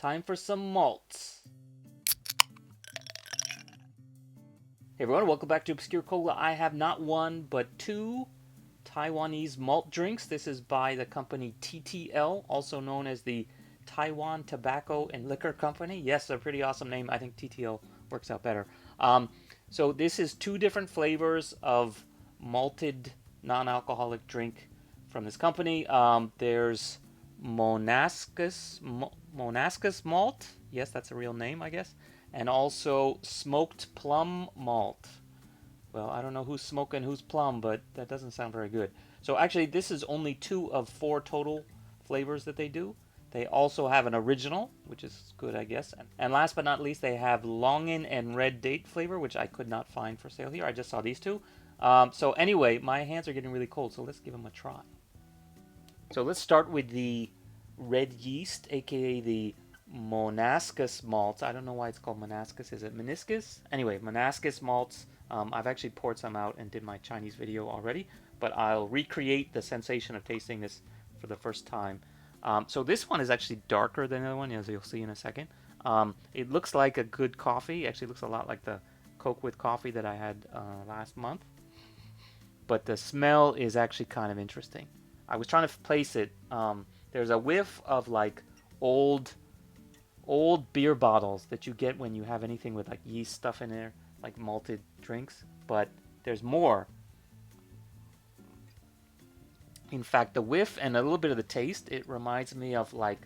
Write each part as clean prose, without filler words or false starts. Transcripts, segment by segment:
Time for some malts. Hey everyone, welcome back to Obscure Cola. I have not one, but two Taiwanese malt drinks. This is by the company TTL, also known as the Taiwan Tobacco and Liquor Company. Yes, a pretty awesome name. I think TTL works out better. So this is two different flavors of malted non-alcoholic drink from this company. There's Monascus malt. Yes, that's a real name, I guess. And also smoked plum malt. Well, I don't know who's smoking who's plum, but that doesn't sound very good. So actually, this is only 2 of 4 total flavors that they do. They also have an original, which is good, I guess. And last but not least, they have Longan and Red Date flavor, which I could not find for sale here. I just saw these two. So anyway, my hands are getting really cold, so let's give them a try. So let's start with the red yeast, aka the Monascus malts. I don't know why it's called Monascus. Is it meniscus? Anyway, Monascus malts. I've actually poured some out and did my Chinese video already, but I'll recreate the sensation of tasting this for the first time. So this one is actually darker than the other one, as you'll see in a second. It looks like a good coffee. Actually looks a lot like the Coke with coffee that I had last month. But the smell is actually kind of interesting. I was trying to place it. There's a whiff of like old beer bottles that you get when you have anything with like yeast stuff in there, like malted drinks. But there's more. In fact, the whiff and a little bit of the taste, it reminds me of like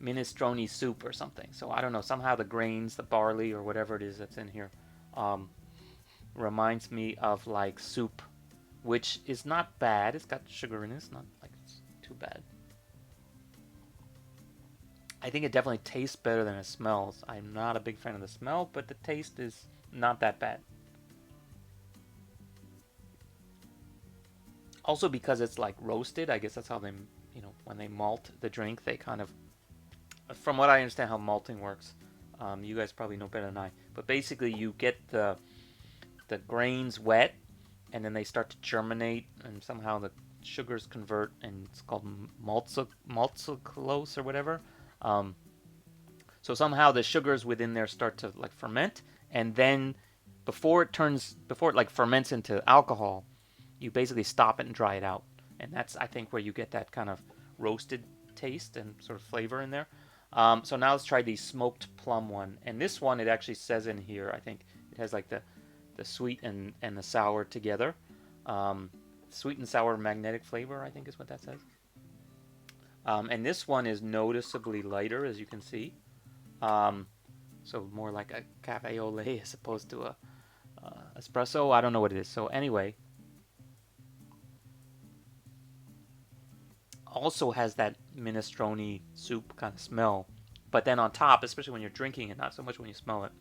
minestrone soup or something. So I don't know, somehow the grains, the barley or whatever it is that's in here, reminds me of like soup, which is not bad. It's got sugar in it. It's not like it's too bad. I think it definitely tastes better than it smells. I'm not a big fan of the smell, but the taste is not that bad. Also because it's like roasted, I guess that's how they, when they malt the drink, they kind of, from what I understand how malting works, you guys probably know better than I, but basically you get the grains wet, and then they start to germinate, and somehow the sugars convert, and it's called maltose or whatever. So somehow the sugars within there start to like ferment, and then before it like ferments into alcohol, you basically stop it and dry it out, and that's I think where you get that kind of roasted taste and sort of flavor in there. So now let's try the smoked plum one, and this one it actually says in here, I think it has like the sweet and the sour together. Sweet and sour magnetic flavor, I think is what that says. And this one is noticeably lighter, as you can see. So more like a cafe au lait as opposed to a espresso. I don't know what it is. So anyway, also has that minestrone soup kind of smell. But then on top, especially when you're drinking it, not so much when you smell it,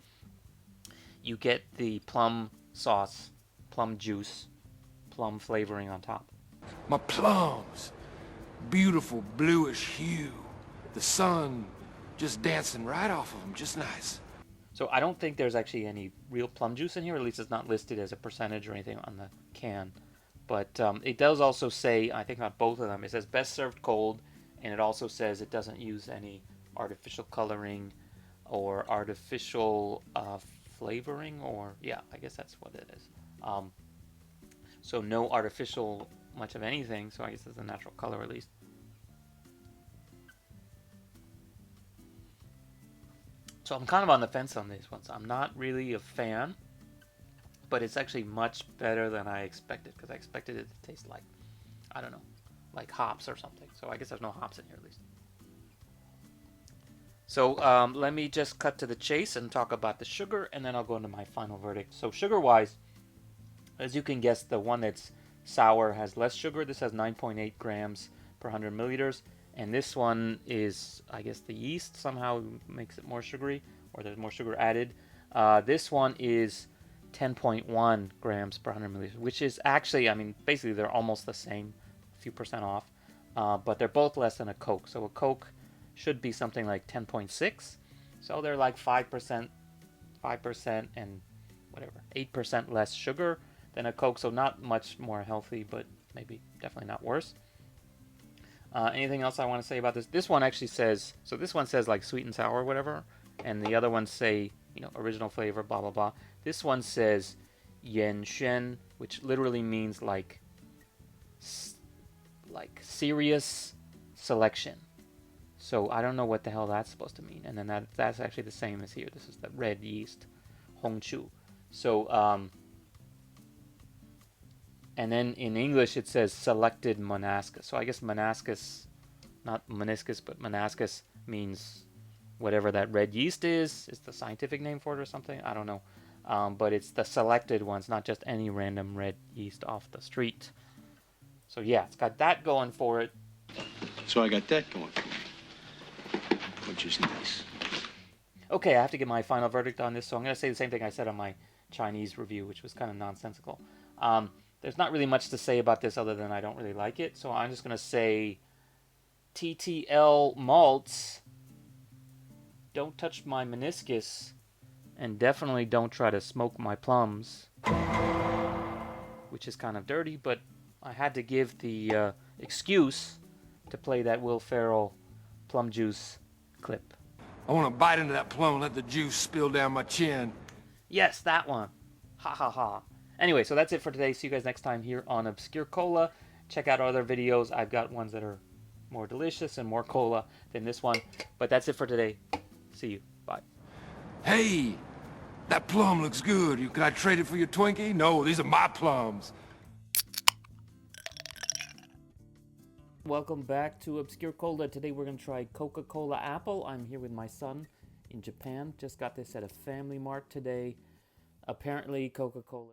you get the plum sauce, plum juice, plum flavoring on top. My plums, beautiful bluish hue. The sun just dancing right off of them, just nice. So I don't think there's actually any real plum juice in here, at least it's not listed as a percentage or anything on the can. But it does also say, I think on both of them, it says best served cold, and it also says it doesn't use any artificial coloring or artificial flavoring, or yeah, I guess that's what it is. So no artificial much of anything, so I guess it's a natural color at least. So I'm kind of on the fence on these ones. I'm not really a fan, but it's actually much better than I expected, because I expected it to taste like, I don't know, like hops or something. So I guess there's no hops in here at least. So let me just cut to the chase and talk about the sugar, and then I'll go into my final verdict. So sugar-wise, as you can guess, the one that's sour has less sugar. This has 9.8 grams per 100 milliliters. And this one is, I guess, the yeast somehow makes it more sugary, or there's more sugar added. This one is 10.1 grams per 100 milliliters, which is actually, I mean, basically they're almost the same, a few percent off. But they're both less than a Coke. So a Coke should be something like 10.6. So they're like 5%, and whatever, 8% less sugar than a Coke. So not much more healthy, but maybe definitely not worse. Anything else I want to say about this? This one actually says, so this one says like sweet and sour or whatever, and the other ones say, original flavor, blah, blah, blah. This one says yan shen, which literally means like serious selection. So I don't know what the hell that's supposed to mean. And then that's actually the same as here. This is the red yeast, Hongchu. So, and then in English it says selected Monascus. So I guess Monascus, not meniscus, but Monascus means whatever that red yeast is the scientific name for it or something. I don't know. But it's the selected ones, not just any random red yeast off the street. So yeah, it's got that going for it. So I got that going for me, which is nice. Okay, I have to give my final verdict on this, so I'm going to say the same thing I said on my Chinese review, which was kind of nonsensical. There's not really much to say about this other than I don't really like it, so I'm just going to say TTL malts, don't touch my meniscus, and definitely don't try to smoke my plums, which is kind of dirty, but I had to give the excuse to play that Will Ferrell plum juice clip. I want to bite into that plum and let the juice spill down my chin. Yes, that one. Ha ha ha. Anyway, so that's it for today. See you guys next time here on Obscure Cola. Check out our other videos. I've got ones that are more delicious and more cola than this one. But that's it for today. See you. Bye. Hey, that plum looks good. Can I trade it for your Twinkie? No, these are my plums. Welcome back to Obscure Cola. Today we're going to try Coca-Cola Apple. I'm here with my son in Japan. Just got this at a Family Mart today. Apparently Coca-Cola